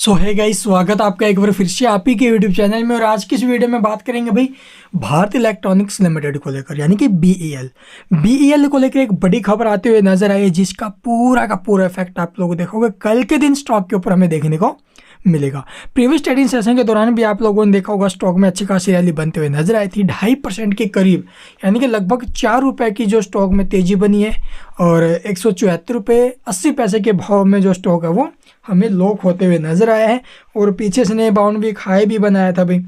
सो है गाइस, स्वागत आपका एक बार फिर से आप ही के यूट्यूब चैनल में। और आज की इस वीडियो में बात करेंगे भाई भारत इलेक्ट्रॉनिक्स लिमिटेड को लेकर, यानी कि बीईएल को लेकर एक बड़ी खबर आते हुए नजर आई है, जिसका पूरा का पूरा इफेक्ट आप लोग देखोगे कल के दिन स्टॉक के ऊपर हमें देखने को मिलेगा। प्रीवियस ट्रेडिंग सेशन के दौरान भी आप लोगों ने देखा होगा स्टॉक में अच्छी खासी रैली बनते हुए नजर आई थी, 2.5% के करीब, यानी कि लगभग 4 रुपये की जो स्टॉक में तेजी बनी है और 174 रुपये 80 पैसे के भाव में जो स्टॉक है वो हमें लॉक होते हुए नजर आया है। और पीछे से ने बाउंड भी हाई भी बनाया था भाई।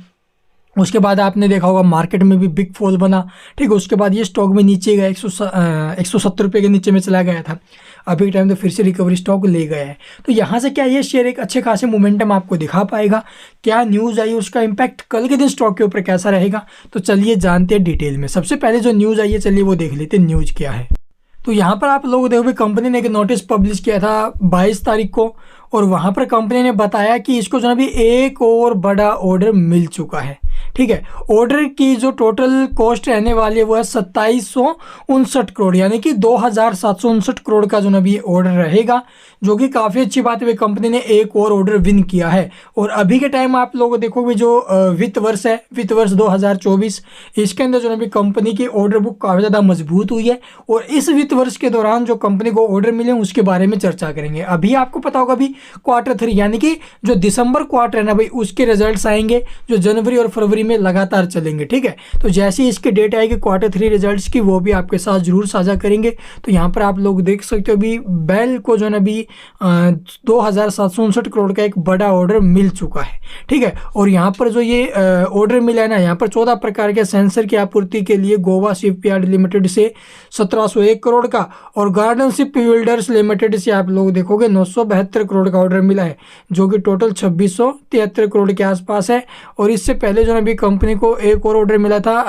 उसके बाद आपने देखा होगा मार्केट में भी बिग फॉल बना, ठीक है। उसके बाद ये स्टॉक में नीचे गया, 170 रुपये के नीचे में चला गया था। अभी के टाइम तो फिर से रिकवरी स्टॉक ले गया है। तो यहाँ से क्या ये शेयर एक अच्छे खासे मोमेंटम आपको दिखा पाएगा? क्या न्यूज़ आई, उसका इम्पैक्ट कल के दिन स्टॉक के ऊपर कैसा रहेगा, तो चलिए जानते हैं डिटेल में। सबसे पहले जो न्यूज़ आई है, चलिए वो देख लेते हैं न्यूज़ क्या है। तो यहाँ पर आप लोग देखोगे कंपनी ने एक नोटिस पब्लिश किया था 22 तारीख को, और वहाँ पर कंपनी ने बताया कि इसको जो अभी एक और बड़ा ऑर्डर मिल चुका है, ठीक है। ऑर्डर की जो टोटल कॉस्ट रहने वाली है वो है 2759 करोड़, यानी कि 2759 करोड़ का जो अभी ऑर्डर रहेगा, जो कि काफ़ी अच्छी बात है। कंपनी ने एक और ऑर्डर विन किया है। और अभी के टाइम आप लोग देखोगे जो वित्त वर्ष है, वित्त वर्ष 2024, इसके अंदर जो अभी कंपनी की ऑर्डर बुक काफ़ी ज़्यादा मजबूत हुई है। और इस वित्त वर्ष के दौरान जो कंपनी को ऑर्डर मिले उसके बारे में चर्चा करेंगे। अभी आपको पता होगा अभी Q3 यानी कि जो दिसंबर क्वार्टर है ना भाई, उसके रिजल्ट्स आएंगे जो जनवरी और फरवरी में लगातार चलेंगे, ठीक है। तो जैसे इसके डेट आएगी Q3 रिजल्ट्स की, वो भी आपके साथ जरूर साझा करेंगे। तो यहाँ पर आप लोग देख सकते हो अभी बेल को जो है अभी 2759 करोड़ का एक बड़ा ऑर्डर मिल चुका है, ठीक है। और यहाँ पर जो ये ऑर्डर मिला है ना, यहाँ पर 14 प्रकार के सेंसर की आपूर्ति के लिए गोवा शिपयार्ड लिमिटेड से 1701 करोड़ का, और गार्डन शिप बिल्डर्स लिमिटेड से आप लोग देखोगे 972 करोड़ का ऑर्डर मिला है, जो कि टोटल 2673 करोड़ के आसपास है। और इससे पहले जो अभी कंपनी को एक और ऑर्डर मिला था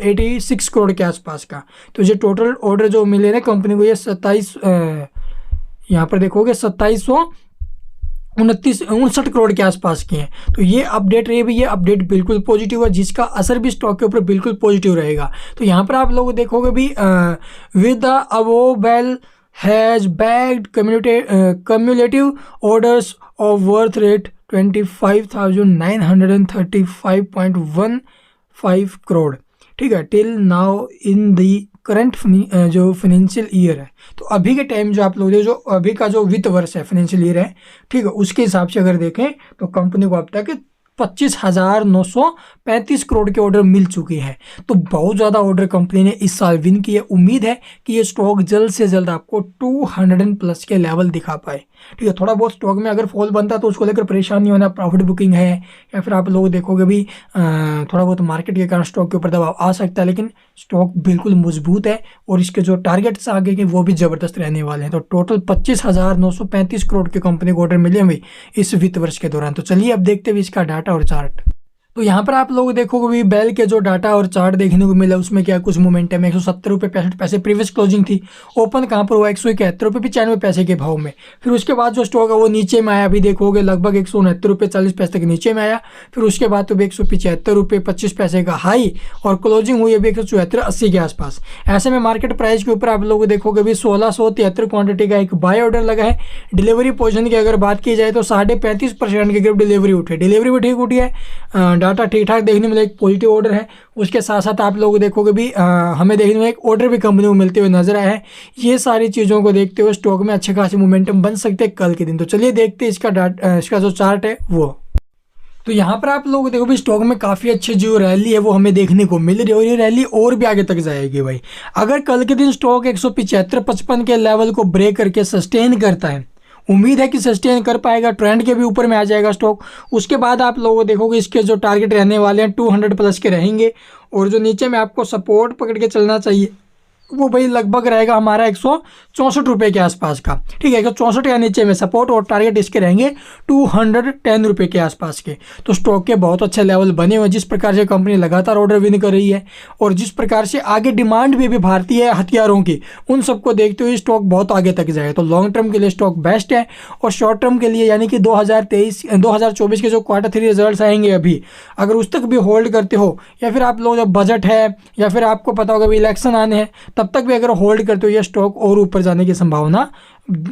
86 करोड़ के आसपास का। तो ये टोटल ऑर्डर जो मिले ना कंपनी को, ये 27 यहाँ पर देखोगे 2759 करोड़ के आसपास की हैं। तो ये अपडेट रही भी, ये अपडेट बिल्कुल पॉजिटिव है, जिसका असर भी स्टॉक के ऊपर बिल्कुल पॉजिटिव रहेगा। तो यहाँ पर आप लोग देखोगे भी with the above bell has bagged cumulative orders of worth rate 25,935.15 crore, ठीक है, till now in the current जो फाइनेंशियल ईयर है। तो अभी के टाइम जो आप लोग जो अभी का जो वित्त वर्ष है, फाइनेंशियल ईयर है, ठीक है, उसके हिसाब से अगर देखें तो कंपनी को अब तक 25,935 करोड़ के ऑर्डर मिल चुके हैं। तो बहुत ज़्यादा ऑर्डर कंपनी ने इस साल विन किए। उम्मीद है कि ये स्टॉक जल्द से जल्द आपको 200+ के लेवल दिखा पाए, ठीक है। थोड़ा बहुत स्टॉक में अगर फॉल बनता है तो उसको लेकर परेशान नहीं होना, प्रॉफिट बुकिंग है, या फिर आप लोग देखोगे भी थोड़ा बहुत मार्केट के कारण स्टॉक के ऊपर दबाव आ सकता है, लेकिन स्टॉक बिल्कुल मजबूत है और इसके जो टारगेट्स आगे के वो भी ज़बरदस्त रहने वाले हैं। तो टोटल 25,935 करोड़ की कंपनी को ऑर्डर मिले हुए इस वित्त वर्ष के दौरान। तो चलिए अब देखते हुए इसका डाटा और चार्ट। तो यहाँ पर आप लोग देखोगे भी बेल के जो डाटा और चार्ट देखने को मिला, उसमें क्या कुछ मोमेंटम है। 170 रुपये 65 पैसे प्रीवियस क्लोजिंग थी, ओपन कहाँ पर हुआ 171 रुपये 95 पैसे के भाव में। फिर उसके बाद जो स्टॉक है वो नीचे में आया, अभी देखोगे लगभग 169 रुपये 40 पैसे तक नीचे में आया। फिर उसके बाद तो 175 रुपये 25 पैसे का हाई, और क्लोजिंग हुई अभी 174.80 के आसपास। ऐसे में मार्केट प्राइस के ऊपर आप लोग देखोगे भी 1673 क्वान्टिटी का एक बाय ऑर्डर लगा है। डिलीवरी पोजिशन की अगर बात की जाए तो 35.5% के करीब डिलीवरी उठी है, डिलीवरी भी ठीक उठी है, डाटा ठीक ठाक देखने में एक पॉजिटिव ऑर्डर है। उसके साथ साथ आप लोग देखोगे भी हमें देखने में एक ऑर्डर भी कंपनी को मिलते हुए नजर आया है। ये सारी चीज़ों को देखते हुए स्टॉक में अच्छे खासे मोमेंटम बन सकते हैं कल के दिन। तो चलिए देखते हैं इसका जो चार्ट है वो। तो यहाँ पर आप लोग देखो भी स्टॉक में काफ़ी अच्छी जो रैली है वो हमें देखने को मिल रही है, और ये रैली और भी आगे तक जाएगी भाई। अगर कल के दिन स्टॉक 175-55 के लेवल को ब्रेक करके सस्टेन करता है, उम्मीद है कि सस्टेन कर पाएगा, ट्रेंड के भी ऊपर में आ जाएगा स्टॉक। उसके बाद आप लोगों देखोगे इसके जो टारगेट रहने वाले हैं 200+ के रहेंगे, और जो नीचे में आपको सपोर्ट पकड़ के चलना चाहिए वो भाई लगभग रहेगा हमारा 164 रुपये के आसपास का, ठीक है। 164 या नीचे में सपोर्ट, और टारगेट इसके रहेंगे 210 रुपये के आसपास के। तो स्टॉक के बहुत अच्छे लेवल बने हुए, जिस प्रकार से कंपनी लगातार ऑर्डर विन कर रही है, और जिस प्रकार से आगे डिमांड भी भारतीय हथियारों की, उन सबको देखते हुए स्टॉक बहुत आगे तक जाए। तो लॉन्ग टर्म के लिए स्टॉक बेस्ट है, और शॉर्ट टर्म के लिए यानी कि 2024 के जो Q3 रिजल्ट आएंगे अभी, अगर उस तक भी होल्ड करते हो, या फिर आप लोग जब बजट है, या फिर आपको पता होगा भी इलेक्शन आने हैं, तब तक भी अगर होल्ड करते हो ये स्टॉक और ऊपर जाने की संभावना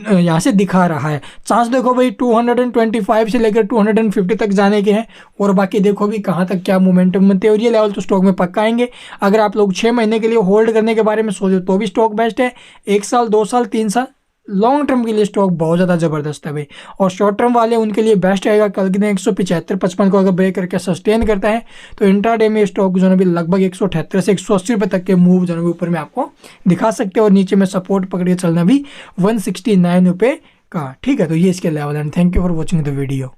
यहाँ से दिखा रहा है। चांस देखो भाई 225 से लेकर 250 तक जाने के हैं, और बाकी देखो भी कहाँ तक क्या मोमेंटम बनते हैं, और ये लेवल तो स्टॉक में पक्का आएंगे। अगर आप लोग 6 महीने के लिए होल्ड करने के बारे में सोचो तो भी स्टॉक बेस्ट है। 1 साल 2 साल 3 साल लॉन्ग टर्म के लिए स्टॉक बहुत ज़्यादा ज़बरदस्त है भाई। और शॉर्ट टर्म वाले उनके लिए बेस्ट रहेगा। कल के दिन 175-55 को अगर ब्रेक करके सस्टेन करता है तो इंट्राडे में स्टॉक जो है भी लगभग 178 से 180 रुपये तक के मूव जो है ऊपर में आपको दिखा सकते हैं, और नीचे में सपोर्ट पकड़ के चलना भी 169 रुपये का। ठीक है, तो ये इसके level and thank you for watching the video.